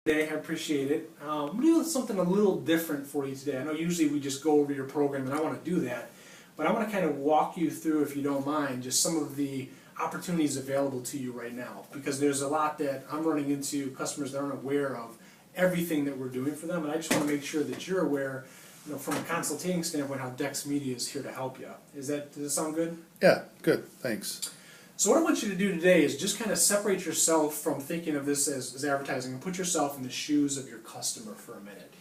I appreciate it. I'm going to do something a little different for you today. I know usually we just go over your program, and I want to do that, but I want to kind of walk you through, if you don't mind, just some of the opportunities available to you right now, because there's a lot that I'm running into customers that aren't aware of everything that we're doing for them, and I just want to make sure that you're aware, from a consulting standpoint, how Dex Media is here to help you. Does that sound good? Yeah, good, thanks. So what I want you to do today is just kind of separate yourself from thinking of this as advertising and put yourself in the shoes of your customer for a minute.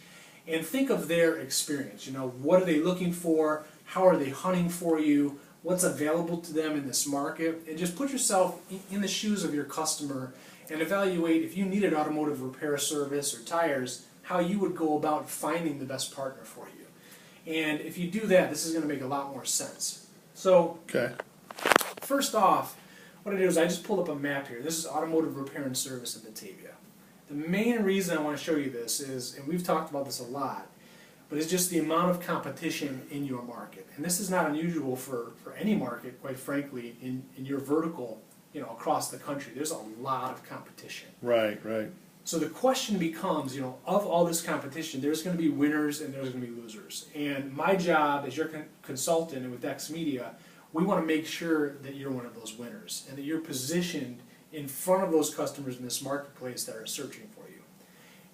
And think of their experience. What are they looking for? How are they hunting for you? What's available to them in this market? And just put yourself in the shoes of your customer and evaluate, if you needed automotive repair service or tires, how you would go about finding the best partner for you. And if you do that, this is going to make a lot more sense. So, Okay. First off, what I did is I just pulled up a map here. This is automotive repair and service in Batavia. The main reason I want to show you this is, and we've talked about this a lot, but it's just the amount of competition in your market. And this is not unusual for any market, quite frankly, in your vertical, across the country. There's a lot of competition. Right. So the question becomes, of all this competition, there's going to be winners and there's going to be losers. And my job as your consultant and with Dex Media, we want to make sure that you're one of those winners and that you're positioned in front of those customers in this marketplace that are searching for you.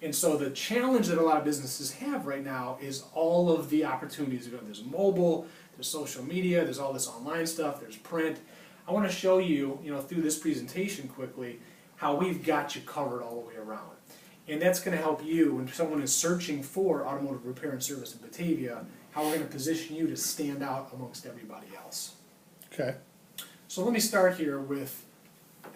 And so the challenge that a lot of businesses have right now is all of the opportunities. There's mobile, there's social media, there's all this online stuff, there's print. I want to show you, through this presentation quickly, how we've got you covered all the way around. And that's going to help you when someone is searching for automotive repair and service in Batavia, how we're going to position you to stand out amongst everybody else. Okay. So let me start here with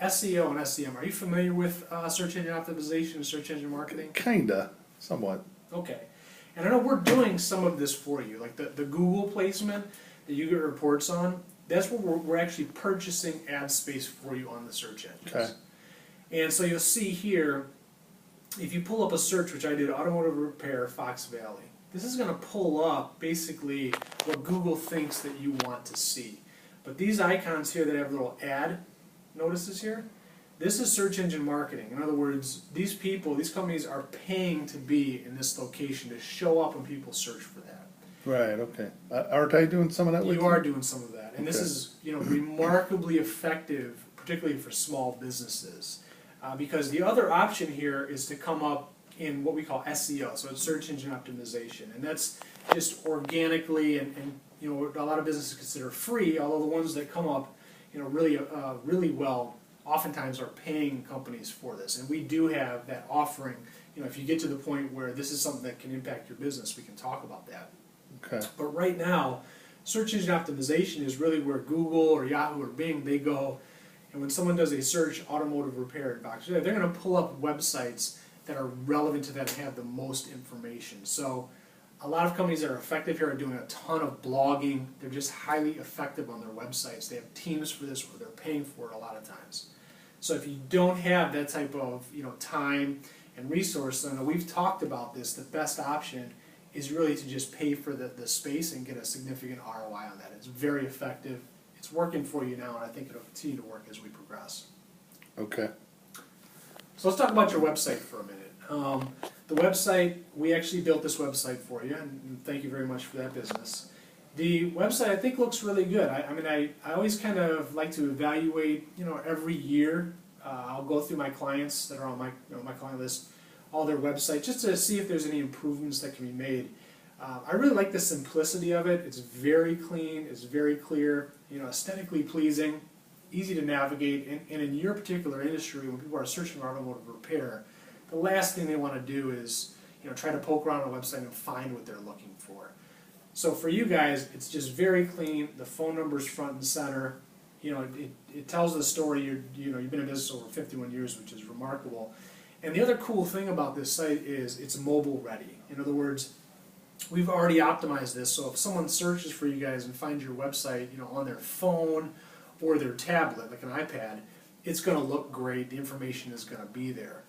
SEO and SEM. Are you familiar with search engine optimization and search engine marketing? Kinda, somewhat. Okay. And I know we're doing some of this for you, like the Google placement that you get reports on. That's where we're actually purchasing ad space for you on the search engines. Okay. And so you'll see here, if you pull up a search, which I did, automotive repair, Fox Valley, this is going to pull up basically what Google thinks that you want to see. But these icons here that have little ad notices here, this is search engine marketing. In other words, these companies are paying to be in this location to show up when people search for that. Right, okay. Aren't I doing some of that with you? You are doing some of that. And this is remarkably effective, particularly for small businesses. Because the other option here is to come up in what we call SEO, so it's search engine optimization. And that's just organically and a lot of businesses consider free, although the ones that come up really well oftentimes are paying companies for this. And we do have that offering. If you get to the point where this is something that can impact your business, we can talk about that. Okay. But right now, search engine optimization is really where Google or Yahoo or Bing, they go, and when someone does a search automotive repair in box, they're going to pull up websites that are relevant to that and have the most information. So a lot of companies that are effective here are doing a ton of blogging. They're just highly effective on their websites. They have teams for this, or they're paying for it a lot of times. So if you don't have that type of time and resource, then we've talked about this, the best option is really to just pay for the space and get a significant ROI on that. It's very effective. It's working for you now, and I think it'll continue to work as we progress. Okay. So let's talk about your website for a minute. The website, we actually built this website for you, and thank you very much for that business. The website, I think, looks really good. I always kind of like to evaluate, every year. I'll go through my clients that are on my client list, all their websites, just to see if there's any improvements that can be made. I really like the simplicity of it. It's very clean, it's very clear, aesthetically pleasing, easy to navigate, and in your particular industry, when people are searching for automotive repair, the last thing they want to do is try to poke around a website and find what they're looking for. So for you guys, it's just very clean. The phone number's front and center. It tells the story. You've been in business over 51 years, which is remarkable. And the other cool thing about this site is it's mobile ready. In other words, we've already optimized this, so if someone searches for you guys and finds your website, on their phone or their tablet, like an iPad, it's going to look great. The information is going to be there.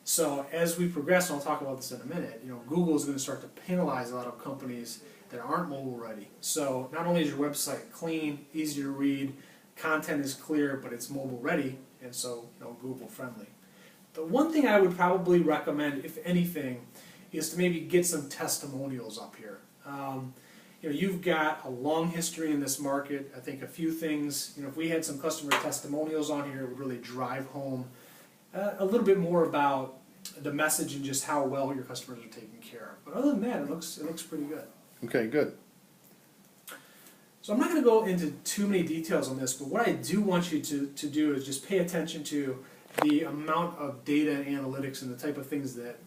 So as we progress, and I'll talk about this in a minute, Google is going to start to penalize a lot of companies that aren't mobile ready. So not only is your website clean, easy to read, content is clear, but it's mobile ready, and so Google friendly. The one thing I would probably recommend, if anything, is to maybe get some testimonials up here. You've got a long history in this market. I think a few things, if we had some customer testimonials on here, it would really drive home a little bit more about the message and just how well your customers are taken care of. But other than that, it looks pretty good. Okay, good. So I'm not going to go into too many details on this, but what I do want you to do is just pay attention to the amount of data and analytics and the type of things that,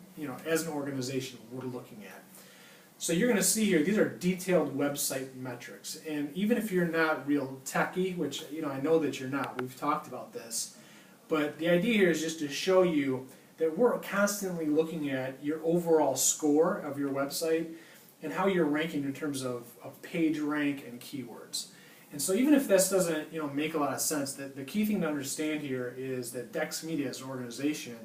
as an organization, we're looking at. So you're going to see here, these are detailed website metrics. And even if you're not real techie, which I know that you're not, we've talked about this, but the idea here is just to show you that we're constantly looking at your overall score of your website and how you're ranking in terms of page rank and keywords. And so even if this doesn't make a lot of sense, the key thing to understand here is that Dex Media as an organization,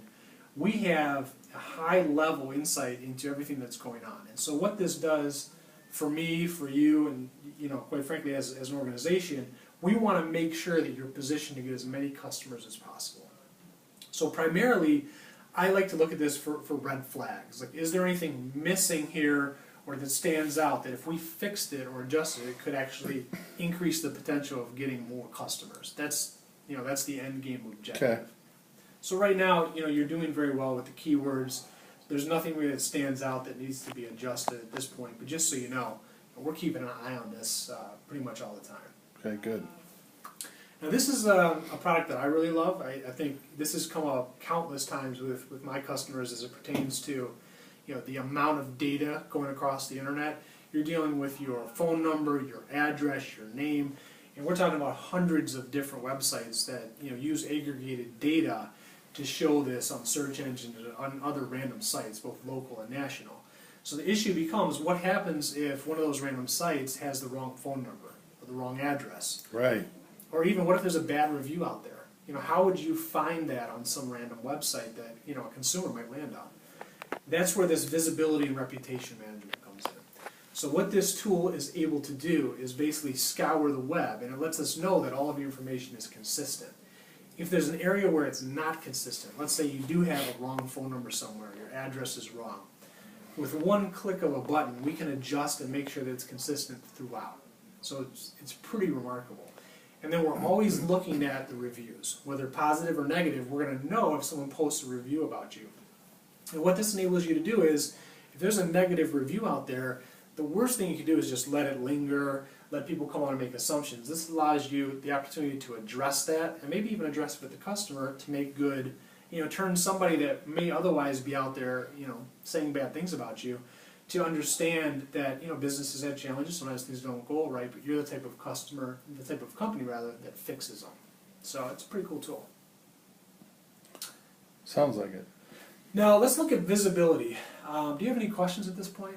we have a high level insight into everything that's going on. And so what this does for me, for you, and quite frankly as an organization, we want to make sure that you're positioned to get as many customers as possible. So primarily, I like to look at this for red flags. Like, is there anything missing here or that stands out that if we fixed it or adjusted it could actually increase the potential of getting more customers? That's the end game objective. Okay. So right now, you're doing very well with the keywords. There's nothing really that stands out that needs to be adjusted at this point. But just so you know, we're keeping an eye on this pretty much all the time. Okay, good. Now this is a product that I really love. I think this has come up countless times with my customers as it pertains to the amount of data going across the internet. You're dealing with your phone number, your address, your name, and we're talking about hundreds of different websites that use aggregated data to show this on search engines and on other random sites, both local and national. So the issue becomes, what happens if one of those random sites has the wrong phone number or the wrong address? Right. Or even what if there's a bad review out there? How would you find that on some random website that a consumer might land on? That's where this visibility and reputation management comes in. So what this tool is able to do is basically scour the web, and it lets us know that all of your information is consistent. If there's an area where it's not consistent, let's say you do have a wrong phone number somewhere, your address is wrong, with one click of a button we can adjust and make sure that it's consistent throughout. So it's pretty remarkable. And then we're always looking at the reviews. Whether positive or negative, we're going to know if someone posts a review about you. And what this enables you to do is, if there's a negative review out there, the worst thing you can do is just let it linger, let people come on and make assumptions. This allows you the opportunity to address that, and maybe even address it with the customer to make good, turn somebody that may otherwise be out there, saying bad things about you, to understand that businesses have challenges. Sometimes things don't go right, but you're the type of customer, the type of company rather, that fixes them. So it's a pretty cool tool. Sounds like it. Now let's look at visibility. Do you have any questions at this point?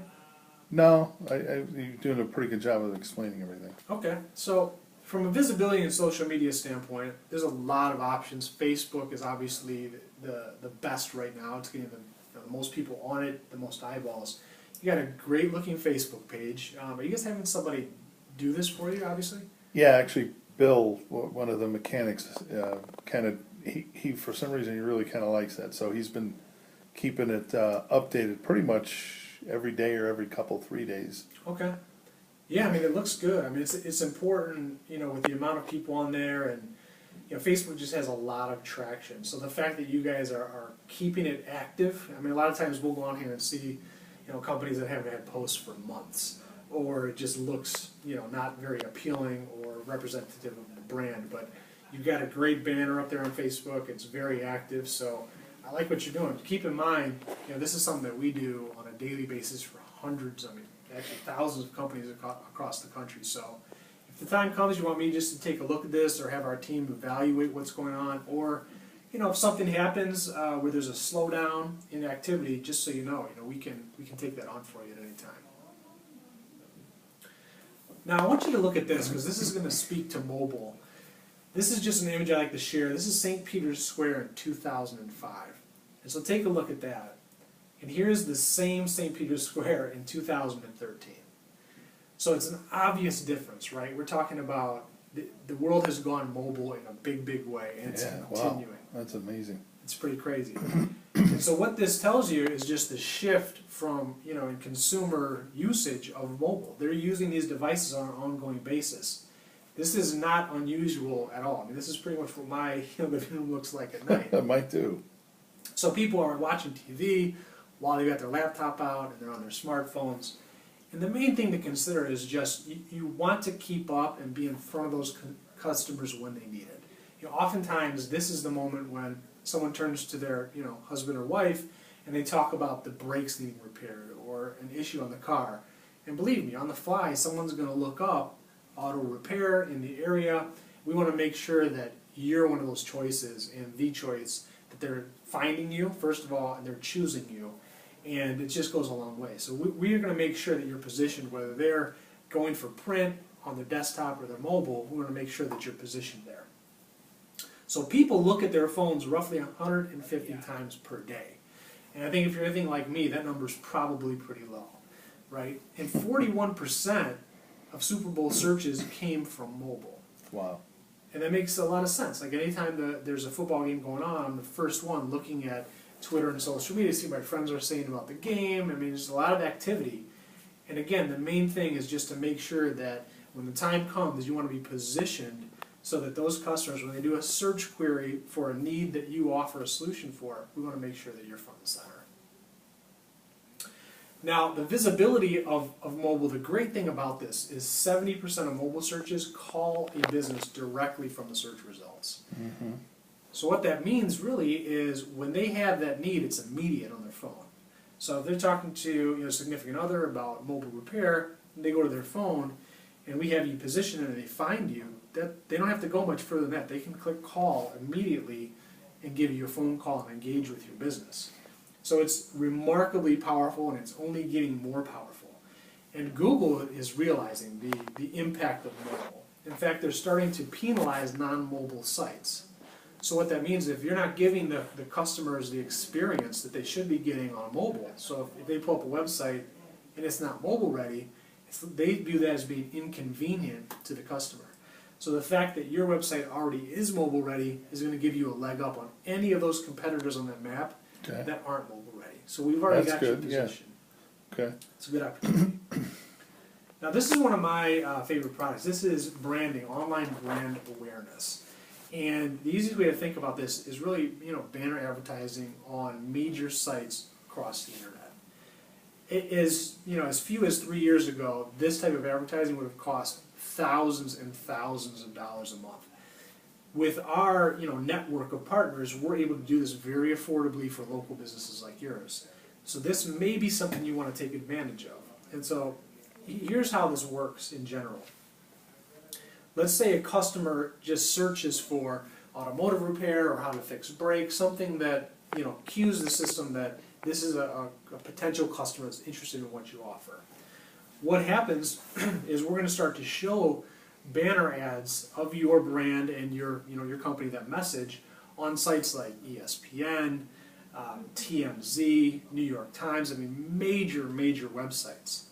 No, you're doing a pretty good job of explaining everything. Okay, so from a visibility and social media standpoint, there's a lot of options. Facebook is obviously the best right now. It's getting the most people on it, the most eyeballs. You got a great looking Facebook page. Are you guys having somebody do this for you, obviously? Yeah, actually, Bill, one of the mechanics, he for some reason he really kind of likes that. So he's been keeping it updated pretty much every day or every 3 days. Okay. Yeah, I mean, it looks good. I mean, it's important, with the amount of people on there, and Facebook just has a lot of traction. So the fact that you guys are keeping it active, I mean, a lot of times we'll go on here and see companies that haven't had posts for months, or it just looks, not very appealing or representative of the brand. But you've got a great banner up there on Facebook. It's very active, so I like what you're doing. Keep in mind, this is something that we do on a daily basis for hundreds, actually thousands of companies across the country. So if the time comes you want me just to take a look at this, or have our team evaluate what's going on, or if something happens where there's a slowdown in activity, just so you know, we can take that on for you at any time. Now I want you to look at this, because this is going to speak to mobile. This is just an image I like to share. This is St. Peter's Square in 2005. And so take a look at that. And here's the same St. Peter's Square in 2013. So it's an obvious difference, right? We're talking about the world has gone mobile in a big, big way, and it's continuing. Wow, that's amazing. It's pretty crazy. And so what this tells you is just the shift from, in consumer usage of mobile. They're using these devices on an ongoing basis. This is not unusual at all. I mean, this is pretty much what my living room looks like at night. Mine too. So people are watching TV while they got their laptop out and they're on their smartphones. And the main thing to consider is just you want to keep up and be in front of those customers when they need it. Oftentimes this is the moment when someone turns to their husband or wife and they talk about the brakes needing repaired or an issue on the car. And believe me, on the fly, someone's going to look up auto repair in the area. We want to make sure that you're one of those choices and the choice, that they're finding you, first of all, and they're choosing you. And it just goes a long way. So we are going to make sure that you're positioned, whether they're going for print on their desktop or their mobile, we want to make sure that you're positioned there. So people look at their phones roughly 150 times per day. And I think if you're anything like me, that number's probably pretty low, right? And 41% of Super Bowl searches came from mobile. Wow. And that makes a lot of sense. Like anytime there's a football game going on, I'm the first one looking at Twitter and social media to see what my friends are saying about the game. I mean, there's a lot of activity. And again, the main thing is just to make sure that when the time comes, you want to be positioned so that those customers, when they do a search query for a need that you offer a solution for, we want to make sure that you're front and center. Now, the visibility of mobile, the great thing about this is 70% of mobile searches call a business directly from the search results. Mm-hmm. So what that means really is when they have that need, it's immediate on their phone. So if they're talking to a significant other about mobile repair, and they go to their phone, and we have you positioned and they find you, that they don't have to go much further than that. They can click call immediately and give you a phone call and engage with your business. So it's remarkably powerful, and it's only getting more powerful. And Google is realizing the impact of mobile. In fact, they're starting to penalize non-mobile sites. So what that means is if you're not giving the customers the experience that they should be getting on mobile, so if they pull up a website and it's not mobile ready, they view that as being inconvenient to the customer. So the fact that your website already is mobile ready is going to give you a leg up on any of those competitors on that map that aren't mobile ready. So we've already got you positioned. Yeah. Okay. It's a good opportunity. Now this is one of my favorite products. This is branding, online brand awareness. And the easiest way to think about this is really, banner advertising on major sites across the internet. It is, as few as 3 years ago, this type of advertising would have cost thousands and thousands of dollars a month. With our, network of partners, we're able to do this very affordably for local businesses like yours. So this may be something you want to take advantage of. And so here's how this works in general. Let's say a customer just searches for automotive repair or how to fix brakes, something that cues the system that this is a potential customer that's interested in what you offer. What happens is we're going to start to show banner ads of your brand and your company, that message, on sites like ESPN, TMZ, New York Times. I mean, major websites.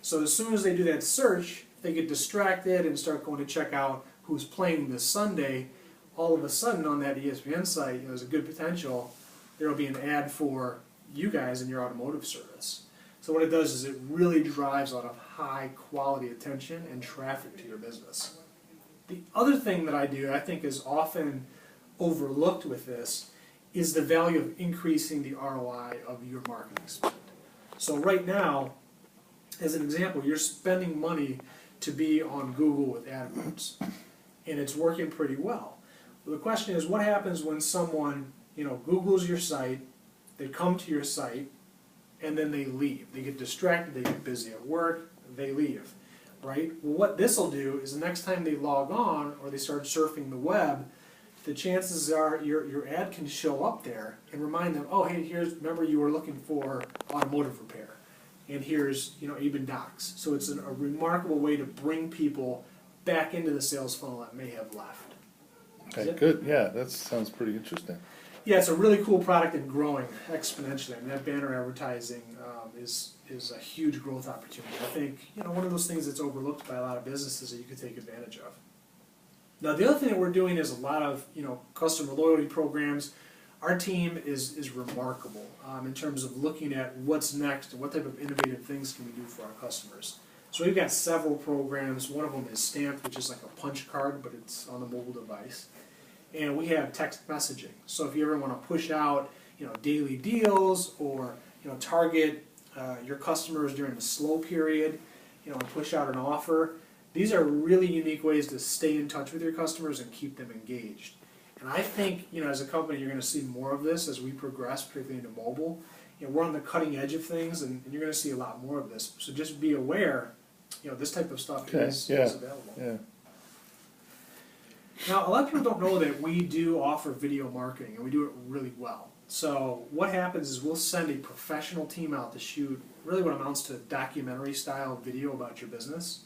So as soon as they do that search, they get distracted and start going to check out who's playing this Sunday. All of a sudden on that ESPN site, there's a good potential there will be an ad for you guys and your automotive service. So what it does is it really drives a lot of high quality attention and traffic to your business. The other thing that I do, I think is often overlooked with this, is the value of increasing the ROI of your marketing spend. So right now, as an example, you're spending money to be on Google with AdWords, and it's working pretty well. Well, the question is, what happens when someone, Googles your site, they come to your site, and then they leave? They get distracted, they get busy at work, they leave, right? Well, what this will do is the next time they log on or they start surfing the web, the chances are your ad can show up there and remind them, oh, hey, remember you were looking for automotive repair. And here's, even docs. So it's a remarkable way to bring people back into the sales funnel that may have left. Okay, good. Yeah, that sounds pretty interesting. Yeah, it's a really cool product and growing exponentially. I mean, that banner advertising is a huge growth opportunity. I think, one of those things that's overlooked by a lot of businesses that you could take advantage of. Now, the other thing that we're doing is a lot of, customer loyalty programs. our team is remarkable in terms of looking at what's next and what type of innovative things can we do for our customers. So we've got several programs. One of them is Stamped, which is like a punch card, but it's on a mobile device. And we have text messaging. So if you ever want to push out, daily deals, or target your customers during the slow period, and push out an offer. These are really unique ways to stay in touch with your customers and keep them engaged. And I think, as a company, you're going to see more of this as we progress, particularly into mobile. We're on the cutting edge of things, and you're going to see a lot more of this. So just be aware, this type of stuff is available. Yeah. Now, a lot of people don't know that we do offer video marketing, and we do it really well. So what happens is we'll send a professional team out to shoot really what amounts to documentary-style video about your business.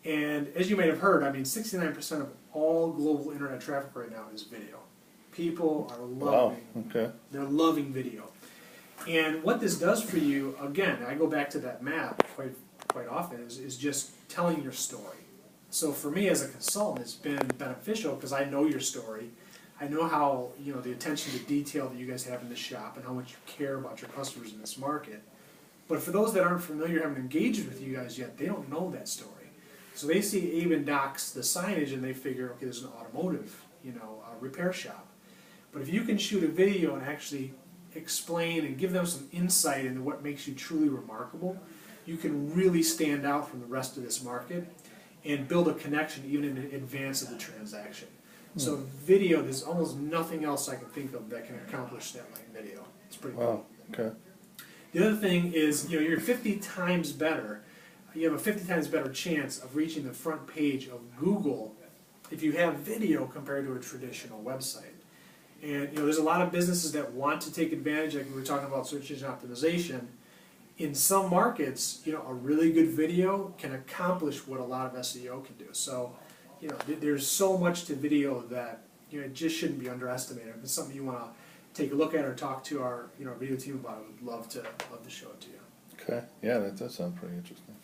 And as you may have heard, 69% of all global internet traffic right now is video. People are they're loving video. And what this does for you, again, I go back to that map quite often, is just telling your story. So for me as a consultant, it's been beneficial because I know your story. I know how, the attention to detail that you guys have in the shop and how much you care about your customers in this market. But for those that aren't familiar, haven't engaged with you guys yet, they don't know that story. So they see Abe and Doc's, the signage, and they figure, okay, there's an automotive, repair shop. But if you can shoot a video and actually explain and give them some insight into what makes you truly remarkable, you can really stand out from the rest of this market and build a connection even in advance of the transaction. So video, there's almost nothing else I can think of that can accomplish that like video. It's pretty cool. Okay. The other thing is, you're 50 times better. You have a 50 times better chance of reaching the front page of Google if you have video compared to a traditional website. And there's a lot of businesses that want to take advantage, like we were talking about search engine optimization. In some markets, a really good video can accomplish what a lot of SEO can do. So, there's so much to video that it just shouldn't be underestimated. If it's something you want to take a look at or talk to our video team about, I would love to show it to you. Okay. Yeah, that does sound pretty interesting.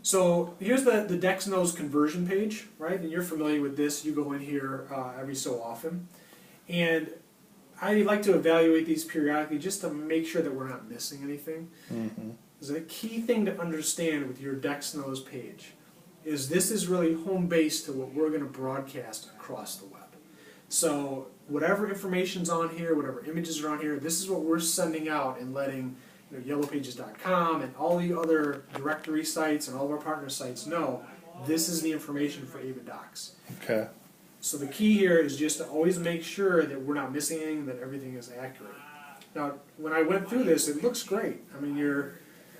So here's the Dex Knows conversion page, right? And you're familiar with this. You go in here every so often. And I like to evaluate these periodically just to make sure that we're not missing anything. Mm-hmm. The key thing to understand with your Dex Knows page is this is really home base to what we're going to broadcast across the web. So whatever information's on here, whatever images are on here, this is what we're sending out and letting yellowpages.com and all the other directory sites and all of our partner sites know this is the information for Abe and Docs. Okay. So the key here is just to always make sure that we're not missing anything, that everything is accurate. Now, when I went through this, it looks great.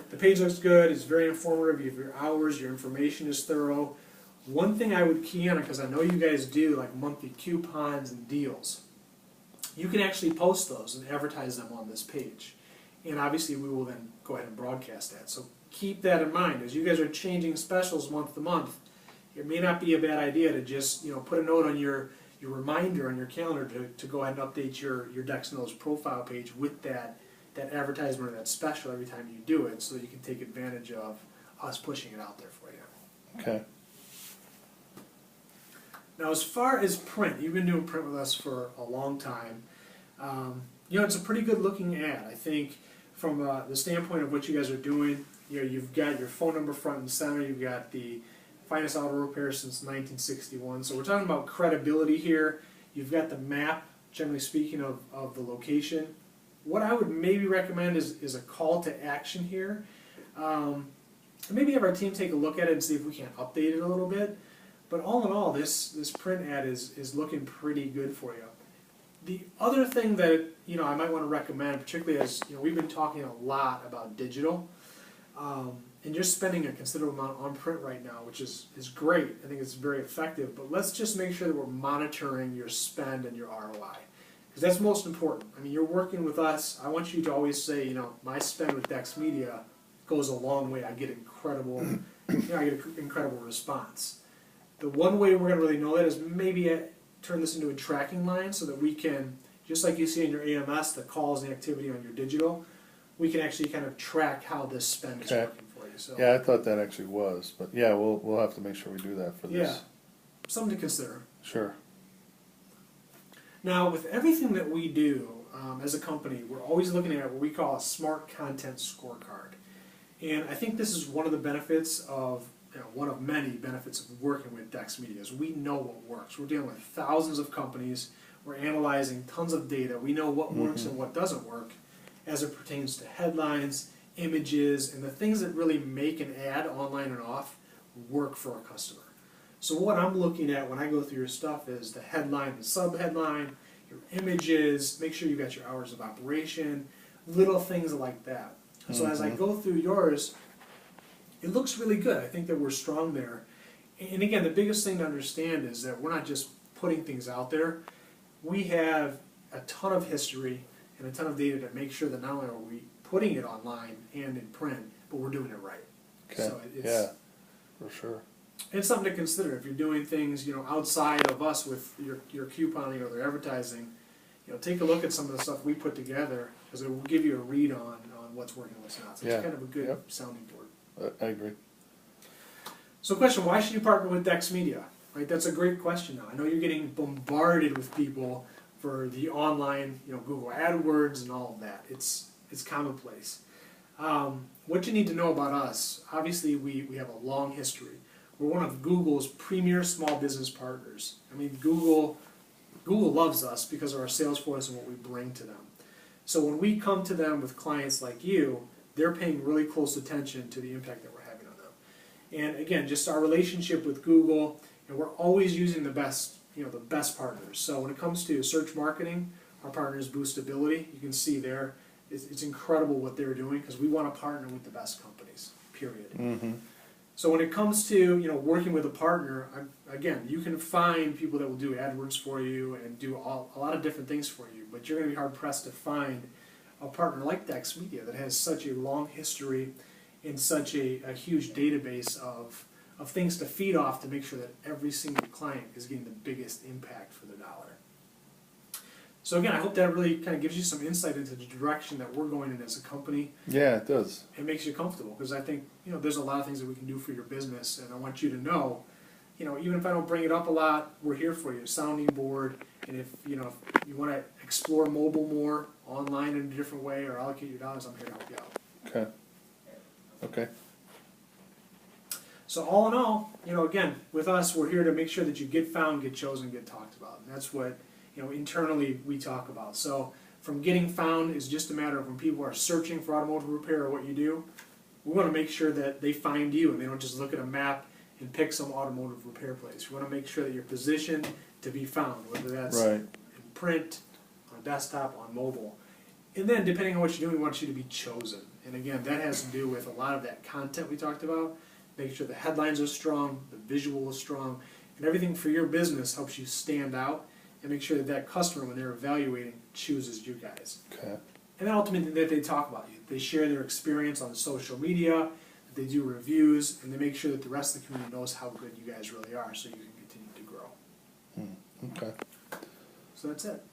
The page looks good, it's very informative, you have your hours, your information is thorough. One thing I would key on, because I know you guys do like monthly coupons and deals, you can actually post those and advertise them on this page. And obviously we will then go ahead and broadcast that. So keep that in mind. As you guys are changing specials month to month, it may not be a bad idea to just put a note on your reminder on your calendar to go ahead and update your Dex Knows profile page with that advertisement or that special every time you do it, so that you can take advantage of us pushing it out there for you. Okay. Now, as far as print, you've been doing print with us for a long time. It's a pretty good looking ad. I think from the standpoint of what you guys are doing, you've got your phone number front and center, you've got the finest auto repair since 1961. So we're talking about credibility here. You've got the map, generally speaking, of the location. What I would maybe recommend is a call to action here. Maybe have our team take a look at it and see if we can't update it a little bit. But all in all, this print ad is looking pretty good for you. The other thing that I might want to recommend, particularly as we've been talking a lot about digital, and you're spending a considerable amount on print right now, which is great. I think it's very effective. But let's just make sure that we're monitoring your spend and your ROI, because that's most important. You're working with us. I want you to always say, my spend with Dex Media goes a long way. I get incredible, incredible response. The one way we're going to really know that is maybe turn this into a tracking line so that we can, just like you see in your AMS, the calls and the activity on your digital, we can actually kind of track how this spend is working for you. So, yeah, I thought that actually was, but yeah, we'll have to make sure we do that for this. Yeah, something to consider. Sure. Now, with everything that we do as a company, we're always looking at what we call a smart content scorecard. And I think this is one of the benefits of, one of many benefits of working with Dex Media is we know what works. We're dealing with thousands of companies. We're analyzing tons of data. We know what works and what doesn't work as it pertains to headlines, images, and the things that really make an ad online and off work for a customer. So what I'm looking at when I go through your stuff is the headline, the subheadline, your images, make sure you got your hours of operation, little things like that. So as I go through yours, it looks really good. I think that we're strong there. And again, the biggest thing to understand is that we're not just putting things out there. We have a ton of history and a ton of data to make sure that not only are we putting it online and in print, but we're doing it right. Okay. So Yeah, for sure. it's something to consider if you're doing things, outside of us with your couponing or their advertising. Take a look at some of the stuff we put together because it will give you a read on what's working and what's not. So it's kind of a good sounding board. I agree. So question, why should you partner with Dex Media? Right, that's a great question now. I know you're getting bombarded with people for the online, Google AdWords and all of that. It's commonplace. What you need to know about us, obviously we have a long history. We're one of Google's premier small business partners. I mean, Google loves us because of our sales force and what we bring to them. So when we come to them with clients like you, they're paying really close attention to the impact that we're having on them. And again, just our relationship with Google, and we're always using the best partners. So when it comes to search marketing, our partners Boostability, you can see there, it's incredible what they're doing because we want to partner with the best companies, period. So when it comes to working with a partner, again, you can find people that will do AdWords for you and do a lot of different things for you, but you're going to be hard pressed to find a partner like Dex Media that has such a long history and such a huge database of things to feed off to make sure that every single client is getting the biggest impact for the dollar. So again, I hope that really kind of gives you some insight into the direction that we're going in as a company. Yeah, it does. It makes you comfortable because I think there's a lot of things that we can do for your business, and I want you to know, even if I don't bring it up a lot, we're here for you, sounding board. And if you want to explore mobile more, online in a different way, or allocate your dollars, I'm here to help you out. Okay. So all in all, again, with us, we're here to make sure that you get found, get chosen, get talked about, and that's what internally we talk about. So from getting found is just a matter of when people are searching for automotive repair or what you do, we want to make sure that they find you and they don't just look at a map and pick some automotive repair place. We want to make sure that you're positioned to be found, whether that's in print, on desktop, on mobile. And then depending on what you're doing, we want you to be chosen. And again, that has to do with a lot of that content we talked about, making sure the headlines are strong, the visual is strong, and everything for your business helps you stand out and make sure that customer, when they're evaluating, chooses you guys. Okay. And then ultimately that they talk about you. They share their experience on social media, that they do reviews, and they make sure that the rest of the community knows how good you guys really are so you can continue to grow. Okay. So that's it.